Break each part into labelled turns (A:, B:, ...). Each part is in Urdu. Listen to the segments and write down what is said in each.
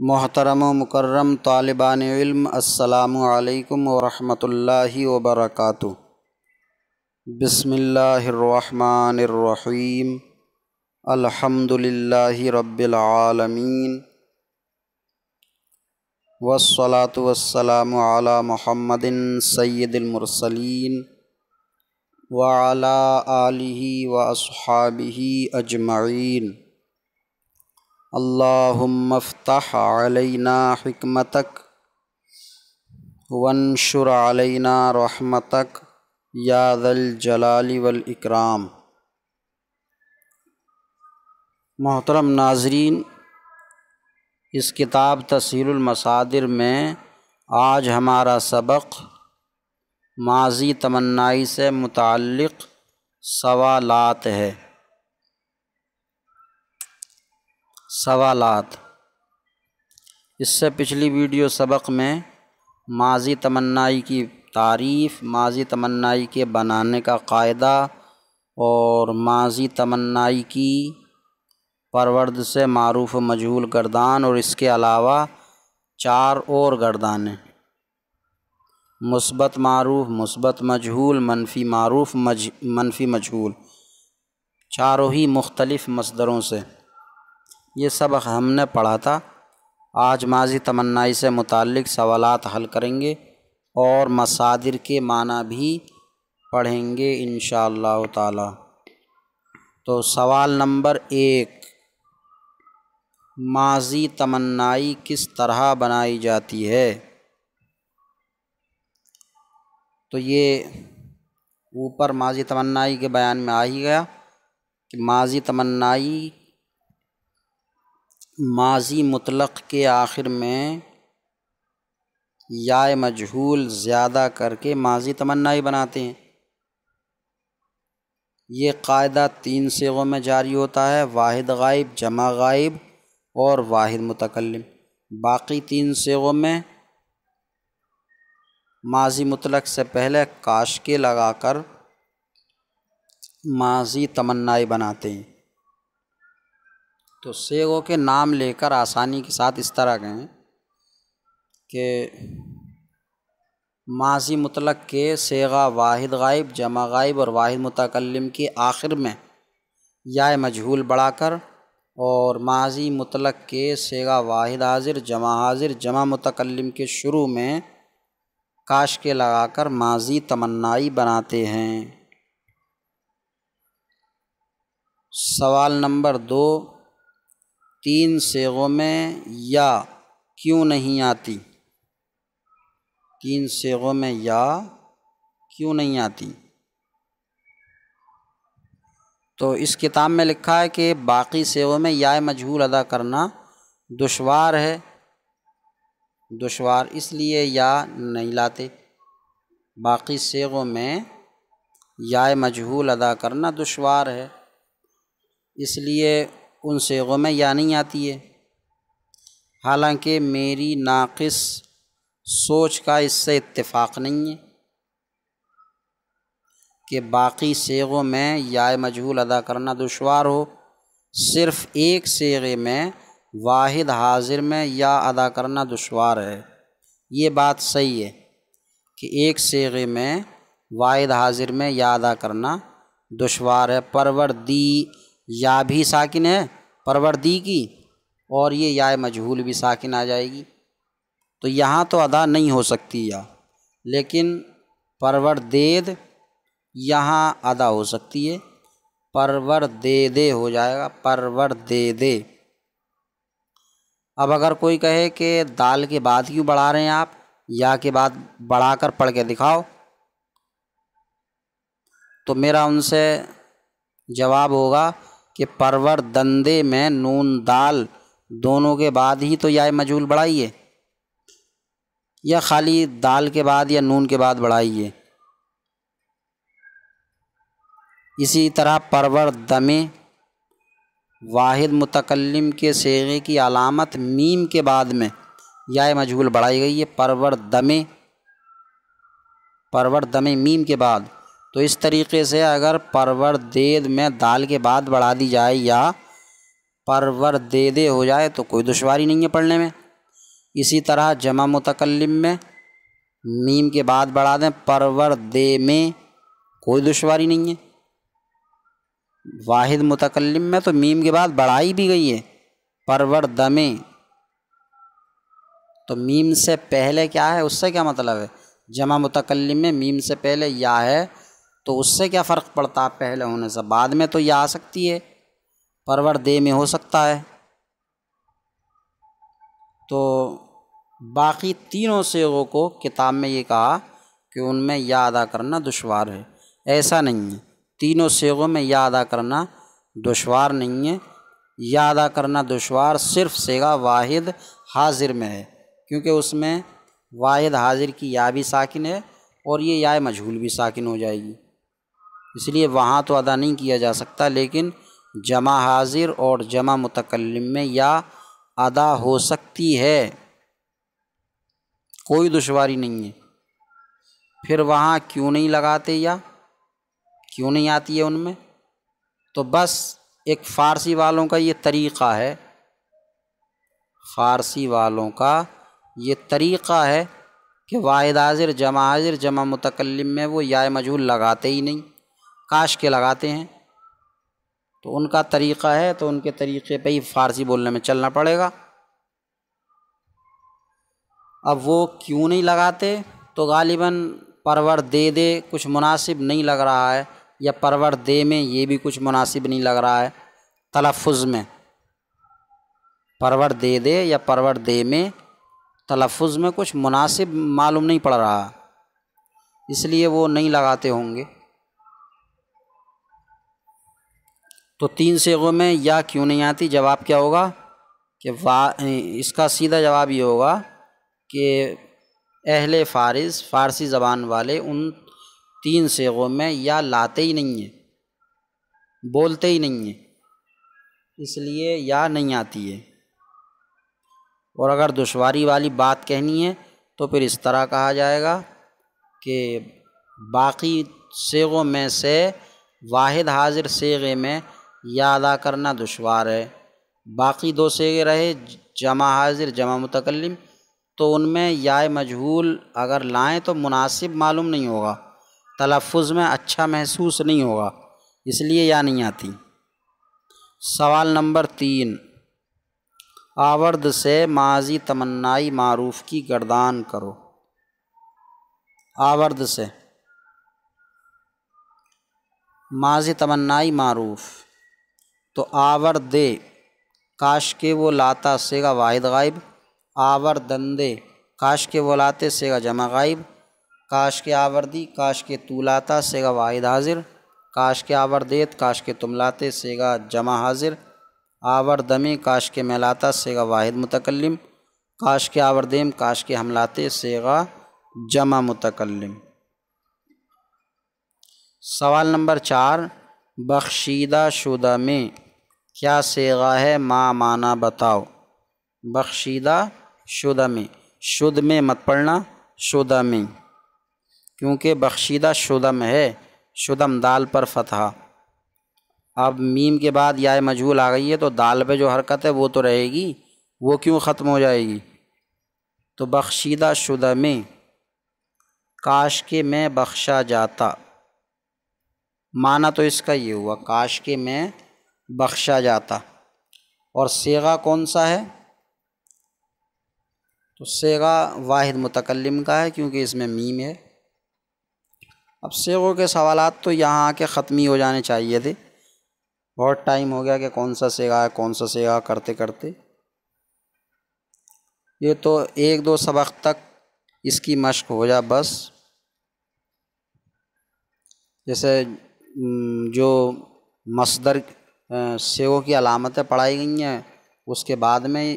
A: محترم و مکرم طالبان علم، السلام علیکم ورحمۃ اللہ وبرکاتہ۔ بسم اللہ الرحمن الرحیم، الحمد للہ رب العالمین، والصلاة والسلام علی محمد سید المرسلین وعلی آلہ واصحابہ اجمعین۔ اللہم افتح علینا حکمتک وانشر علینا رحمتک یا ذا الجلال والاکرام۔ محترم ناظرین، اس کتاب تسہیل المصادر میں آج ہمارا سبق ماضی تمنائی سے متعلق سوالات ہے۔ اس سے پچھلی ویڈیو سبق میں ماضی تمنائی کی تعریف، ماضی تمنائی کے بنانے کا قاعدہ اور ماضی تمنائی کی پرورد سے معروف و مجہول گردان، اور اس کے علاوہ 4 اور گردانیں: مثبت معروف، مثبت مجہول، منفی معروف، منفی مجہول، چاروں ہی مختلف مصدروں سے یہ سبق ہم نے پڑھا تھا۔ آج ماضی تمنائی سے متعلق سوالات حل کریں گے اور مصادر کے معنی بھی پڑھیں گے انشاءاللہ تعالی۔ تو سوال نمبر 1، ماضی تمنائی کس طرح بنائی جاتی ہے؟ تو یہ اوپر ماضی تمنائی کے بیان میں آ ہی گیا کہ ماضی تمنائی ماضی مطلق کے آخر میں یا مجہول زیادہ کر کے ماضی تمنائی بناتے ہیں۔ یہ قاعدہ 3 صیغوں میں جاری ہوتا ہے: واحد غائب، جمع غائب اور واحد متکلم۔ باقی 3 صیغوں میں ماضی مطلق سے پہلے کاش کے لگا کر ماضی تمنائی بناتے ہیں۔ تو صیغوں کے نام لے کر آسانی کے ساتھ اس طرح کہیں کہ ماضی مطلق کے صیغہ واحد غائب، جمع غائب اور واحد متکلم کے آخر میں یا مجہول بڑھا کر، اور ماضی مطلق کے صیغہ واحد حاضر، جمع متکلم کے شروع میں کاش کے لگا کر ماضی تمنائی بناتے ہیں۔ سوال نمبر 2، 3 صیغوں میں یا کیوں نہیں آتی؟ 3 صیغوں میں یا کیوں نہیں آتی؟ تو اس کتاب میں لکھا ہے کہ باقی صیغوں میں یا مجہول ادا کرنا دشوار ہے، دشوار اس لیے یا نہیں لاتے۔ باقی صیغوں میں یا مجہول ادا کرنا دشوار ہے، اس لیے ان صیغوں میں یا نہیں آتی ہے۔ حالانکہ میری ناقص سوچ کا اس سے اتفاق نہیں ہے کہ باقی صیغوں میں یا مجہول ادا کرنا دشوار ہو، صرف ایک صیغے میں واحد حاضر میں یا ادا کرنا دشوار ہے۔ یہ بات صحیح ہے کہ ایک صیغے میں واحد حاضر میں یا ادا کرنا دشوار ہے۔ پروردی یا بھی ساکن ہے، پروردی کی، اور یہ یا مجہول بھی ساکن آ جائے گی، تو یہاں تو ادا نہیں ہو سکتی یا، لیکن پروردید یہاں ادا ہو سکتی ہے، پروردیدے ہو جائے گا، پروردیدے۔ اب اگر کوئی کہے کہ دال کے بعد کیوں بڑھا رہے ہیں آپ، یا کے بعد بڑھا کر پڑھ کے دکھاؤ، تو میرا ان سے جواب ہوگا کہ پروردندے میں نون دال دونوں کے بعد ہی تو یا مجہول بڑھائیے، یا خالی دال کے بعد یا نون کے بعد بڑھائیے۔ اسی طرح پروردمے واحد متکلم کے صیغے کی علامت میم کے بعد میں یا مجہول بڑھائی گئی ہے، پروردمے، پروردمے میم کے بعد۔ تو اس طریقے سے اگر پروردید میں دال کے بعد بڑھا دی جائے یا پروردیدے ہو جائے تو کوئی دشواری نہیں ہے پڑھنے میں، اسی طرح جمع متکلم میں میم کے بعد بڑھا دیں، پروردے میں کوئی دشواری نہیں ہے۔ واحد متکلم میں تو میم کے بعد بڑھائی بھی گئی ہے، پروردمے، تو میم سے پہلے کیا ہے، اس سے کیا مطلب ہے؟ جمع متکلم میں میم سے پہلے یا ہے تو اس سے کیا فرق پڑتا ہے پہلے ہونے سے؟ بعد میں تو یا آ سکتی ہے، پروردے میں ہو سکتا ہے۔ تو باقی تینوں صیغوں کو کتاب میں یہ کہا کہ ان میں یا ادا کرنا دشوار ہے، ایسا نہیں ہے، تینوں صیغوں میں یا ادا کرنا دشوار نہیں ہے۔ یا ادا کرنا دشوار صرف صیغہ واحد حاضر میں ہے، کیونکہ اس میں واحد حاضر کی یا بھی ساکن ہے اور یہ یا مجہول بھی ساکن ہو جائے گی، اس لیے وہاں تو ادا نہیں کیا جا سکتا، لیکن جمع حاضر اور جمع متکلم میں یا ادا ہو سکتی ہے، کوئی دشواری نہیں ہے۔ پھر وہاں کیوں نہیں لگاتے یا کیوں نہیں آتی ہے ان میں؟ تو بس ایک فارسی والوں کا یہ طریقہ ہے، فارسی والوں کا یہ طریقہ ہے کہ واحد حاضر جمع متکلم میں وہ یا مجہول لگاتے ہی نہیں، کاش کے لگاتے ہیں۔ تو ان کا طریقہ ہے تو ان کے طریقے پہ ہی فارسی بولنے میں چلنا پڑے گا۔ اب وہ کیوں نہیں لگاتے؟ تو غالباً پروردے دے کچھ مناسب نہیں لگ رہا ہے، یا پروردے میں یہ بھی کچھ مناسب نہیں لگ رہا ہے تلفظ میں، پروردے دے یا پروردے میں تلفظ میں کچھ مناسب معلوم نہیں پڑ رہا، اس لیے وہ نہیں لگاتے ہوں گے۔ تو تین صیغوں میں یا کیوں نہیں آتی؟ جواب کیا ہوگا کہ اس کا سیدھا جواب یہ ہوگا کہ اہل فارسی زبان والے ان تین صیغوں میں یا لاتے ہی نہیں ہیں، بولتے ہی نہیں ہیں، اس لیے یا نہیں آتی ہے۔ اور اگر دشواری والی بات کہنی ہے تو پھر اس طرح کہا جائے گا کہ باقی صیغوں میں سے واحد حاضر صیغے میں یا ادا کرنا دشوار ہے، باقی دو صیغے رہے جمع حاضر جمع متکلم، تو ان میں یا مجہول اگر لائیں تو مناسب معلوم نہیں ہوگا، تلفظ میں اچھا محسوس نہیں ہوگا، اس لیے یا نہیں آتی۔ سوال نمبر 3، آورد سے ماضی تمنائی معروف کی گردان کرو۔ آورد سے ماضی تمنائی معروف، تو آوردے کاش کے وہ لاتا صیغہ واحد غائب، آوردندے کاش کے وہ لاتے صیغہ جمع غائب، کاش کے آوردی کاش کے تو لاتا صیغہ واحد حاضر، کاش کے آوردیت کاش کے تم لاتے صیغہ جمع حاضر، آوردمی کاش کے میں لاتا صیغہ واحد متکلم، کاش کے آوردیم کاش کے ہم لاتے صیغہ جمع متکلم۔ سوال نمبر 4، بخشیدہ شدہ میں کیا صیغہ ہے؟ ما معنی بتاؤ۔ بخشیدہ شدہ میں، شد میں مت پڑھنا، شدہ میں، کیونکہ بخشیدہ شدم ہے، شدم دال پر فتحہ، اب میم کے بعد یا مجہول آ گئی ہے تو دال پہ جو حرکت ہے وہ تو رہے گی، وہ کیوں ختم ہو جائے گی؟ تو بخشیدہ شدہ میں کاش کے میں بخشا جاتا، معنی تو اس کا یہ ہوا کاش کے میں بخشا جاتا، اور صیغہ کون سا ہے؟ تو صیغہ واحد متکلم کا ہے، کیونکہ اس میں میم ہے۔ اب صیغوں کے سوالات تو یہاں آ کے ختم ہی ہو جانے چاہیے تھے، بہت ٹائم ہو گیا کہ کون سا صیغہ ہے کون سا صیغہ کرتے کرتے، یہ تو 1-2 سبق تک اس کی مشق ہو جا بس۔ جیسے جو مصدر صیغوں کی علامتیں پڑھائی گئی ہیں، اس کے بعد میں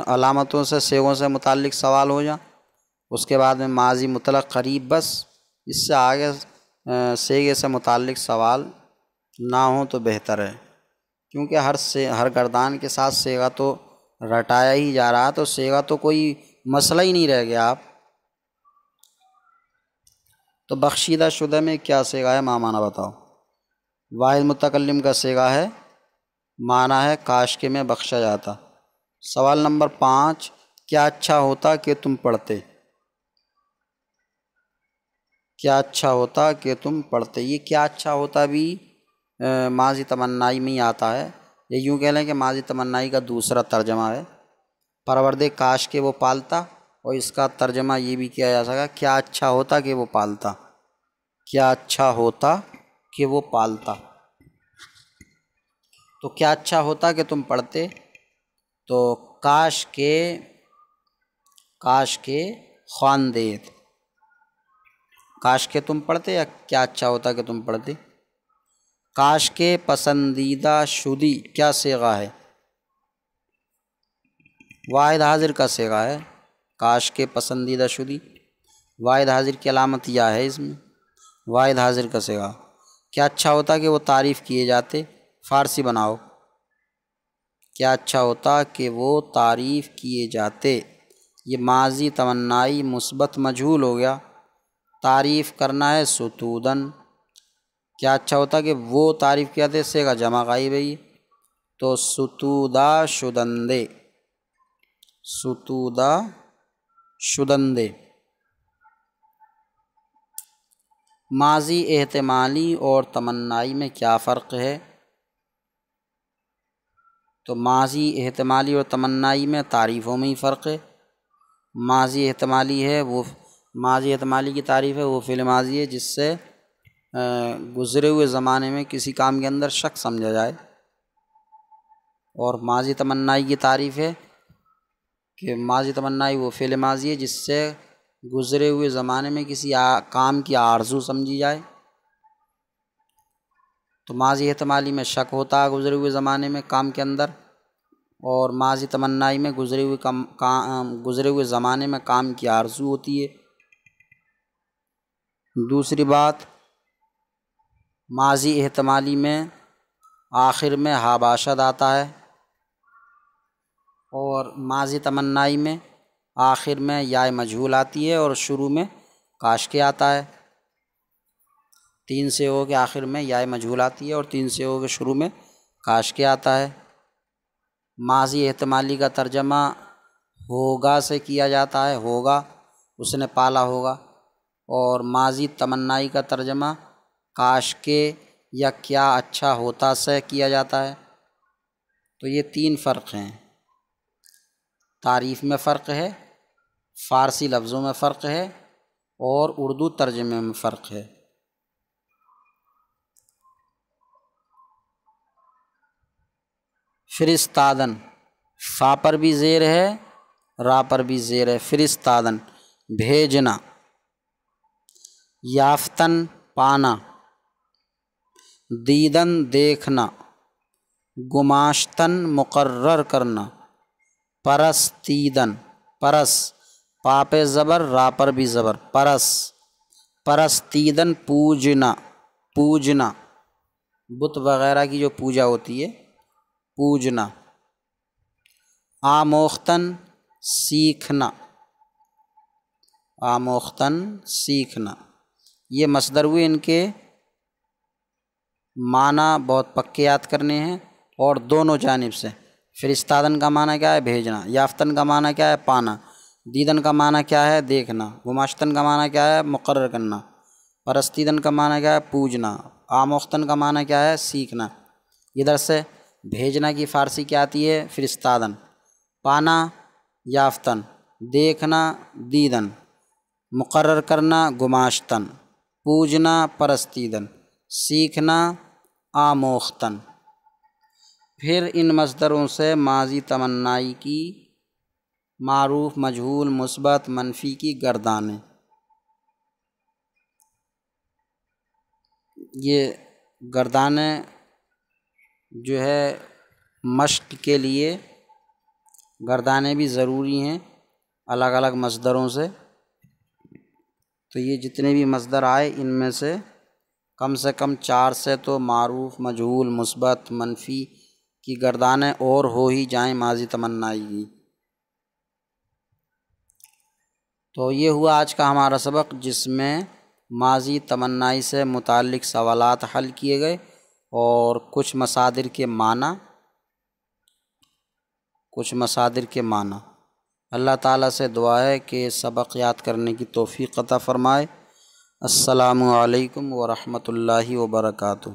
A: علامتوں سے صیغوں سے متعلق سوال ہو جا، اس کے بعد میں ماضی مطلق قریب، بس اس سے آگے صیغے سے متعلق سوال نہ ہوں تو بہتر ہے، کیونکہ ہر گردان کے ساتھ صیغہ تو رٹایا ہی جا رہا، تو صیغہ تو کوئی مسئلہ ہی نہیں رہ گیا۔ آپ تو بخشیدہ شدہ میں کیا صیغہ ہے؟ ما معنی بتاؤ۔ واحد متکلم کا صیغہ ہے، معنی ہے کاش کے میں بخشا جاتا۔ سوال نمبر 5، کیا اچھا ہوتا کہ تم پڑھتے، کیا اچھا ہوتا کہ تم پڑھتے۔ یہ کیا اچھا ہوتا بھی ماضی تمنائی میں ہی آتا ہے، یہ یوں کہہ لیں کہ ماضی تمنائی کا دوسرا ترجمہ ہے۔ پروردے کاش کہ وہ پالتا، اور اس کا ترجمہ یہ بھی کیا جا سکتا کیا اچھا ہوتا کہ وہ پالتا، کیا اچھا ہوتا کہ وہ پالتا۔ تو کیا اچھا ہوتا کہ تم پڑھتے، تو کاش کے خواندید، کاش کہ تم پڑھتے یا کیا اچھا ہوتا کہ تم پڑھتے۔ کاش کے پسندیدہ شدی کیا صیغہ ہے، واحد حاضر کا صیغہ ہے۔ کاش کے پسندیدہ شدی، واحد حاضر کی علامت یا ہے اس میں، واحد حاضر کا صیغہ۔ کیا اچھا ہوتا کہ وہ تعریف کیے جاتے، فارسی بناؤ، کیا اچھا ہوتا کہ وہ تعریف کیے جاتے۔ یہ ماضی تمنائی مثبت مجہول ہو گیا، تعریف کرنا ہے ستودن، کیا اچھا ہوتا کہ وہ تعریف کیا جاتے، سے کا جمع غائب ہے، تو ستودا شدندے، ستودا شدندے۔ ماضی احتمالی اور تمنائی میں کیا فرق ہے، تو ماضی احتمالی اور تمنائی میں تعریفوں میں ہی فرق ہے۔ ماضی احتمالی ہے وہ، ماضی احتمالی کی تعریف ہے وہ فعل ماضی ہے جس سے گزرے ہوئے زمانے میں کسی کام کے اندر شک سمجھا جائے، اور ماضی تمنائی کی تعریف ہے کہ ماضی تمنائی وہ فعل ماضی ہے جس سے گزرے ہوئے زمانے میں کسی کام کی آرزو سمجھی جائے۔ تو ماضی احتمالی میں شک ہوتا ہے گزرے ہوئے زمانے میں کام کے اندر، اور ماضی تمنائی میں گزرے ہوئے زمانے میں کام کی آرزو ہوتی ہے۔ دوسری بات، ماضی احتمالی میں آخر میں ہا باشد آتا ہے، اور ماضی تمنائی میں آخر میں یا مجہول آتی ہے اور شروع میں کاش کے آتا ہے۔ تین سے ہو کے آخر میں یا مجہول آتی ہے اور تین سے ہو کے شروع میں کاش کے آتا ہے۔ ماضی احتمالی کا ترجمہ ہوگا سے کیا جاتا ہے، ہوگا، اس نے پالا ہوگا، اور ماضی تمنائی کا ترجمہ کاش کے یا کیا اچھا ہوتا سے کیا جاتا ہے۔ تو یہ تین فرق ہیں، تعریف میں فرق ہے، فارسی لفظوں میں فرق ہے، اور اردو ترجمے میں فرق ہے۔ فرستادن، فا پر بھی زیر ہے، را پر بھی زیر ہے، فرستادن بھیجنا۔ یافتن پانا، دیدن دیکھنا، گماشتن مقرر کرنا، پرستیدن، پرس پا پہ زبر را پر بھی زبر، پرس، پرستیدن پوجنا، پوجنا، بت وغیرہ کی جو پوجا ہوتی ہے پوجنا۔ آموختن سیکھنا، آموختن سیکھنا۔ یہ مصدر ہوئے، ان کے معنی بہت پکے یاد کرنے ہیں، اور دونوں جانب سے۔ فرستادن کا معنی کیا ہے، بھیجنا۔ یافتن کا معنی کیا ہے، پانا۔ دیدن کا معنی کیا ہے، دیکھنا۔ گماشتن کا معنی کیا ہے، مقرر کرنا۔ پرستیدن کا معنی کیا ہے، پوجنا۔ آموختن کا معنی کیا ہے، سیکھنا۔ ادھر سے بھیجنا کی فارسی کیا آتی ہے، فرستادن۔ پانا یافتن، دیکھنا دیدن، مقرر کرنا گماشتن، پوجنا پرستیدن، سیکھنا آموختن۔ پھر ان مصدروں سے ماضی تمنائی کی معروف، مجہول، مثبت، منفی کی گردانیں۔ یہ گردانیں جو ہے مشق کے لیے گردانیں بھی ضروری ہیں الگ الگ مصدروں سے۔ تو یہ جتنے بھی مصدر آئے ان میں سے کم 4 سے تو معروف، مجہول، مثبت، منفی کی گردانیں اور ہو ہی جائیں ماضی تمنائی کی۔ تو یہ ہوا آج کا ہمارا سبق، جس میں ماضی تمنائی سے متعلق سوالات حل کیے گئے، اور کچھ مصادر کے معنی، اللہ تعالیٰ سے دعا ہے کہ سبق یاد کرنے کی توفیق عطا فرمائے۔ السلام علیکم ورحمۃ اللہ وبرکاتہ۔